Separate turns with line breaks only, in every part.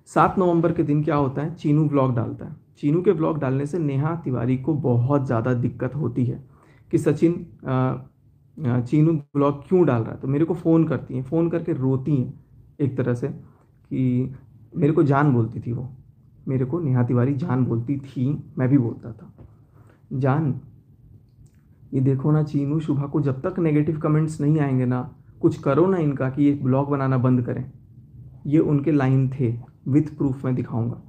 7 नवंबर के दिन क्या होता है, चीनू ब्लॉग डालता है। चीनू के ब्लॉग डालने से नेहा तिवारी को बहुत ज़्यादा दिक्कत होती है कि सचिन चीनू ब्लॉग क्यों डाल रहा है। तो मेरे को फ़ोन करती हैं, फ़ोन करके रोती हैं एक तरह से कि मेरे को जान बोलती थी वो, मेरे को नेहा तिवारी जान बोलती थी, मैं भी बोलता था जान, ये देखो ना चीनू शुभा को जब तक नेगेटिव कमेंट्स नहीं आएंगे ना, कुछ करो ना इनका कि ये ब्लॉग बनाना बंद करें। ये उनके लाइन थे, विथ प्रूफ मैं दिखाऊंगा।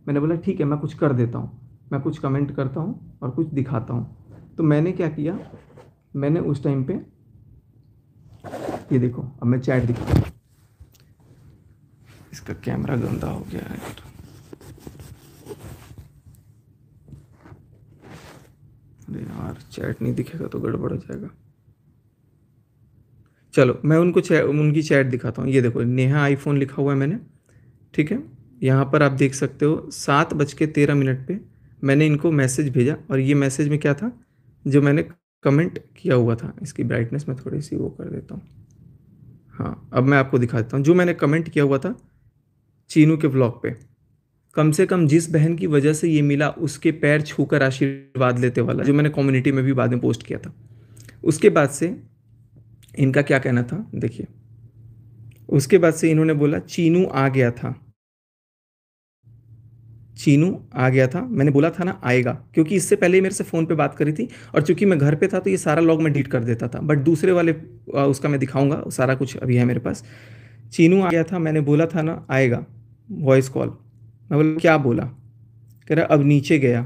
मैंने बोला ठीक है, मैं कुछ कर देता हूँ, मैं कुछ कमेंट करता हूँ और कुछ दिखाता हूँ। तो मैंने क्या किया, मैंने उस टाइम पे, ये देखो अब मैं चैट दिखाता हूँ। इसका कैमरा गंदा हो गया है यार। अरे यार चैट नहीं दिखेगा तो गड़बड़ हो जाएगा। चलो मैं उनकी चैट दिखाता हूँ। ये देखो नेहा आईफोन लिखा हुआ है मैंने, ठीक है। यहाँ पर आप देख सकते हो 7:13 पे मैंने इनको मैसेज भेजा, और ये मैसेज में क्या था, जो मैंने कमेंट किया हुआ था। इसकी ब्राइटनेस मैं थोड़ी सी वो कर देता हूँ। हाँ अब मैं आपको दिखा देता हूँ जो मैंने कमेंट किया हुआ था चीनू के व्लॉग पे। कम से कम जिस बहन की वजह से ये मिला उसके पैर छूकर आशीर्वाद लेते वाला, जो मैंने कम्युनिटी में भी बाद में पोस्ट किया था। उसके बाद से इनका क्या कहना था देखिए, उसके बाद से इन्होंने बोला चीनू आ गया था, चीनू आ गया था, मैंने बोला था ना आएगा, क्योंकि इससे पहले ही मेरे से फ़ोन पे बात करी थी। और चूंकि मैं घर पे था तो ये सारा लॉग मैं डिलीट कर देता था, बट दूसरे वाले उसका मैं दिखाऊंगा, सारा कुछ अभी है मेरे पास। चीनू आ गया था, मैंने बोला था ना आएगा, वॉइस कॉल। मैं बोला क्या बोला, कह रहा अब नीचे गया।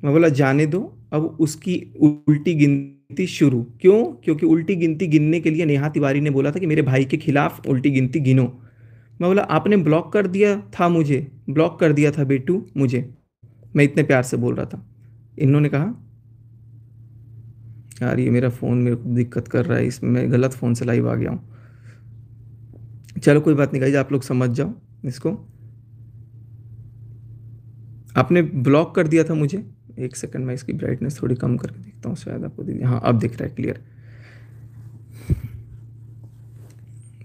मैं बोला जाने दो, अब उसकी उल्टी गिनती शुरू। क्यों, क्योंकि उल्टी गिनती गिनने के लिए नेहा तिवारी ने बोला था कि मेरे भाई के खिलाफ उल्टी गिनती गिनो। मैं बोला आपने ब्लॉक कर दिया था मुझे, ब्लॉक कर दिया था बेटू मुझे, मैं इतने प्यार से बोल रहा था। इन्होंने कहा यार ये मेरा फ़ोन मेरे को दिक्कत कर रहा है, इसमें मैं गलत फ़ोन से लाइव आ गया हूँ। चलो कोई बात नहीं गाइस, आप लोग समझ जाओ इसको। आपने ब्लॉक कर दिया था मुझे, एक सेकंड मैं इसकी ब्राइटनेस थोड़ी कम करके देखता हूँ, शायद आपको दीजिए, हाँ अब दिख रहा है क्लियर।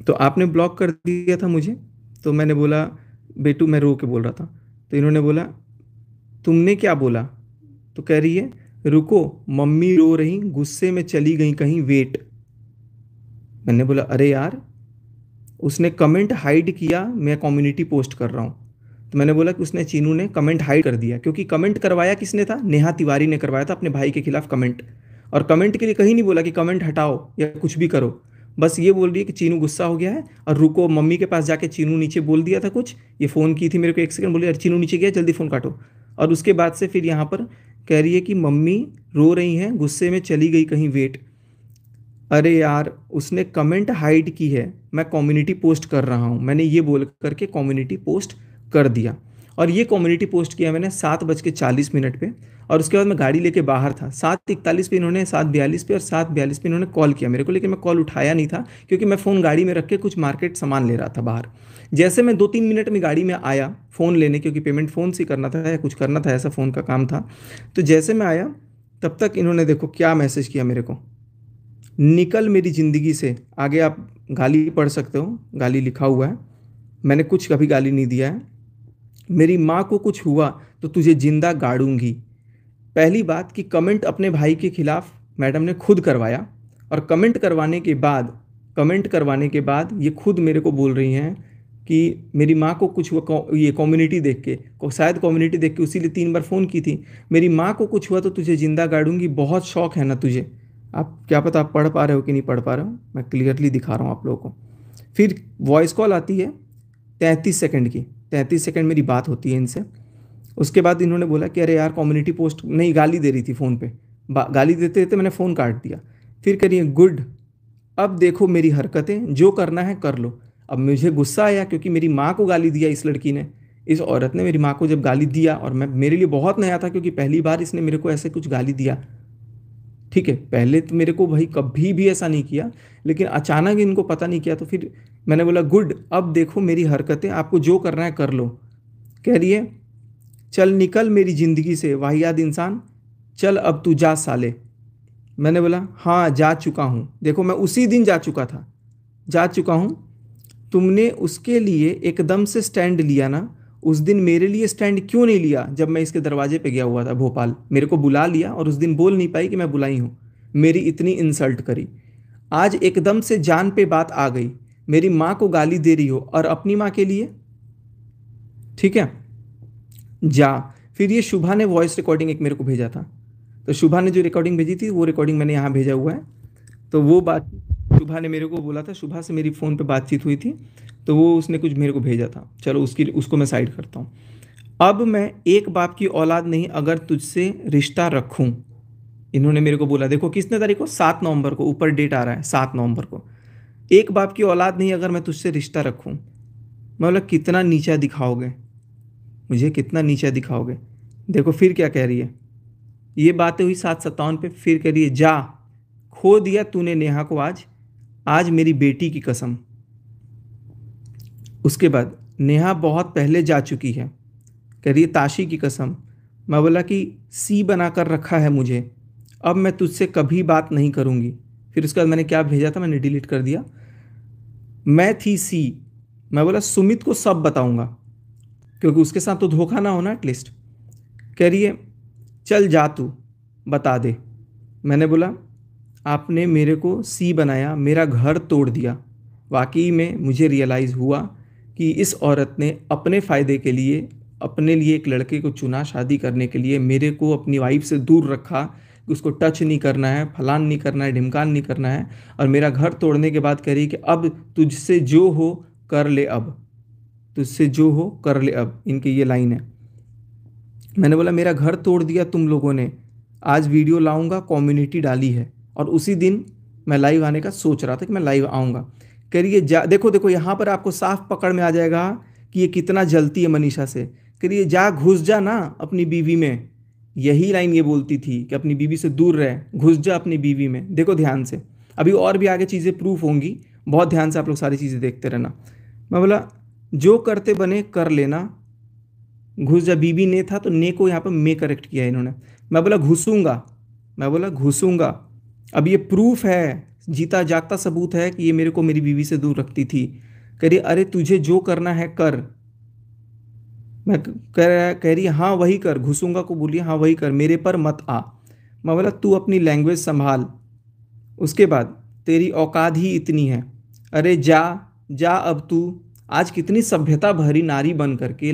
तो आपने ब्लॉक कर दिया था मुझे, तो मैंने बोला बेटू, मैं रो के बोल रहा था। तो इन्होंने बोला तुमने क्या बोला, तो कह रही है रुको मम्मी रो रही, गुस्से में चली गई कहीं, वेट। मैंने बोला अरे यार, उसने कमेंट हाइड किया, मैं कम्युनिटी पोस्ट कर रहा हूँ। तो मैंने बोला कि उसने, चीनू ने कमेंट हाइड कर दिया, क्योंकि कमेंट करवाया किसने था, नेहा तिवारी ने करवाया था अपने भाई के खिलाफ कमेंट। और कमेंट के लिए कहीं नहीं बोला कि कमेंट हटाओ या कुछ भी करो, बस ये बोल रही है कि चीनू गुस्सा हो गया है और रुको। मम्मी के पास जाके चीनू नीचे बोल दिया था कुछ, ये फ़ोन की थी मेरे को, एक सेकंड बोली, अरे चीनू नीचे गया जल्दी फ़ोन काटो। और उसके बाद से फिर यहाँ पर कह रही है कि मम्मी रो रही हैं, गुस्से में चली गई कहीं, वेट। अरे यार उसने कमेंट हाइड की है, मैं कम्युनिटी पोस्ट कर रहा हूँ, मैंने ये बोल करके कम्युनिटी पोस्ट कर दिया। और ये कम्युनिटी पोस्ट किया मैंने 7:40 पे। और उसके बाद मैं गाड़ी लेके बाहर था, 7:41 पे इन्होंने, 7:42 पे और 7:42 पे इन्होंने कॉल किया मेरे को, लेकिन मैं कॉल उठाया नहीं था क्योंकि मैं फ़ोन गाड़ी में रख के कुछ मार्केट सामान ले रहा था बाहर। जैसे मैं 2-3 मिनट में गाड़ी में आया फ़ोन लेने, क्योंकि पेमेंट फ़ोन से करना था या कुछ करना था, ऐसा फ़ोन का काम था। तो जैसे मैं आया तब तक इन्होंने देखो क्या मैसेज किया मेरे को, निकल मेरी ज़िंदगी से। आगे आप गाली पढ़ सकते हो, गाली लिखा हुआ है, मैंने कुछ कभी गाली नहीं दिया है। मेरी माँ को कुछ हुआ तो तुझे जिंदा गाड़ूंगी। पहली बात कि कमेंट अपने भाई के खिलाफ मैडम ने खुद करवाया, और कमेंट करवाने के बाद ये खुद मेरे को बोल रही हैं कि मेरी माँ को कुछ हुआ, ये कम्युनिटी देख के, शायद कम्युनिटी देख के उसी लिए 3 बार फ़ोन की थी, मेरी माँ को कुछ हुआ तो तुझे जिंदा गाड़ूंगी। बहुत शौक है ना तुझे, आप क्या पता आप पढ़ पा रहे हो कि नहीं पढ़ पा रहे हो, मैं क्लियरली दिखा रहा हूँ आप लोगों को। फिर वॉइस कॉल आती है 33 सेकंड की, 33 सेकंड मेरी बात होती है इनसे। उसके बाद इन्होंने बोला कि अरे यार कम्युनिटी पोस्ट नहीं, गाली दे रही थी फ़ोन पे, गाली देते देते मैंने फ़ोन काट दिया। फिर करिए गुड, अब देखो मेरी हरकतें, जो करना है कर लो। अब मुझे गुस्सा आया क्योंकि मेरी माँ को गाली दिया इस लड़की ने, इस औरत ने मेरी माँ को जब गाली दिया, और मैं, मेरे लिए बहुत नया था क्योंकि पहली बार इसने मेरे को ऐसे कुछ गाली दिया। ठीक है, पहले तो मेरे को भाई कभी भी ऐसा नहीं किया, लेकिन अचानक इनको पता नहीं किया। तो फिर मैंने बोला गुड, अब देखो मेरी हरकतें, आपको जो करना है कर लो। कह रही है चल निकल मेरी ज़िंदगी से वाहियात इंसान, चल अब तू जा साले। मैंने बोला हाँ जा चुका हूँ, देखो मैं उसी दिन जा चुका था, जा चुका हूँ। तुमने उसके लिए एकदम से स्टैंड लिया ना, उस दिन मेरे लिए स्टैंड क्यों नहीं लिया जब मैं इसके दरवाजे पे गया हुआ था भोपाल? मेरे को बुला लिया और उस दिन बोल नहीं पाई कि मैं बुलाई हूँ, मेरी इतनी इंसल्ट करी। आज एकदम से जान पे बात आ गई, मेरी माँ को गाली दे रही हो और अपनी माँ के लिए। ठीक है, जा। फिर ये शुभा ने वॉइस रिकॉर्डिंग एक मेरे को भेजा था, तो शुभा ने जो रिकॉर्डिंग भेजी थी वो रिकॉर्डिंग मैंने यहाँ भेजा हुआ है। तो वो बात शुभा ने मेरे को बोला था, शुभा से मेरी फ़ोन पे बातचीत हुई थी, तो वो उसने कुछ मेरे को भेजा था। चलो उसको मैं साइड करता हूँ। अब मैं एक बाप की औलाद नहीं अगर तुझसे रिश्ता रखूँ, इन्होंने मेरे को बोला। देखो किसने तारीख को, 7 नवंबर को, ऊपर डेट आ रहा है 7 नवंबर को। एक बाप की औलाद नहीं अगर मैं तुझसे रिश्ता रखूँ। मैं बोला कितना नीचा दिखाओगे मुझे, कितना नीचा दिखाओगे। देखो फिर क्या कह रही है, ये बातें हुई 7/57 पे। फिर कह रही है जा, खो दिया तूने नेहा को आज, आज मेरी बेटी की कसम। उसके बाद नेहा बहुत पहले जा चुकी है, कह रही है ताशी की कसम। मैं बोला कि सी बना कर रखा है मुझे, अब मैं तुझसे कभी बात नहीं करूँगी। फिर उसके बाद मैंने क्या भेजा था, मैंने डिलीट कर दिया। मैं थी सी, मैं बोला सुमित को सब बताऊँगा, क्योंकि उसके साथ तो धोखा ना होना एटलीस्ट। कह रही है चल जा तू बता दे। मैंने बोला आपने मेरे को सी बनाया, मेरा घर तोड़ दिया। वाकई में मुझे रियलाइज़ हुआ कि इस औरत ने अपने फ़ायदे के लिए अपने लिए एक लड़के को चुना शादी करने के लिए, मेरे को अपनी वाइफ से दूर रखा कि उसको टच नहीं करना है, फलान नहीं करना है, ढिमकान नहीं करना है, और मेरा घर तोड़ने के बाद कह रही कि अब तुझसे जो हो कर ले, अब तुझसे जो हो कर ले अब। इनकी ये लाइन है। मैंने बोला मेरा घर तोड़ दिया तुम लोगों ने, आज वीडियो लाऊंगा, कम्युनिटी डाली है, और उसी दिन मैं लाइव आने का सोच रहा था कि मैं लाइव आऊँगा। कह रही है जा, देखो देखो यहाँ पर आपको साफ पकड़ में आ जाएगा कि ये कितना जलती है मनीषा से। कह रही है जा, घुस जा ना अपनी बीवी में। यही लाइन ये बोलती थी कि अपनी बीवी से दूर रहे, घुस जा अपनी बीवी में। देखो ध्यान से, अभी और भी आगे चीज़ें प्रूफ होंगी, बहुत ध्यान से आप लोग सारी चीज़ें देखते रहना। मैं बोला जो करते बने कर लेना, घुस जा। बीबी ने था तो ने को यहाँ पर मैं करेक्ट किया है इन्होंने। मैं बोला घुसूंगा, मैं बोला घुसूंगा। अब ये प्रूफ है, जीता जागता सबूत है कि ये मेरे को मेरी बीवी से दूर रखती थी। कह रही अरे तुझे जो करना है कर। मैं कह रही हाँ वही कर, घुसूंगा को बोलिए हाँ वही कर, मेरे पर मत आ। मैं बोला तू अपनी लैंग्वेज संभाल। उसके बाद तेरी औकात ही इतनी है, अरे जा जा अब तू। आज कितनी सभ्यता भरी नारी बन करके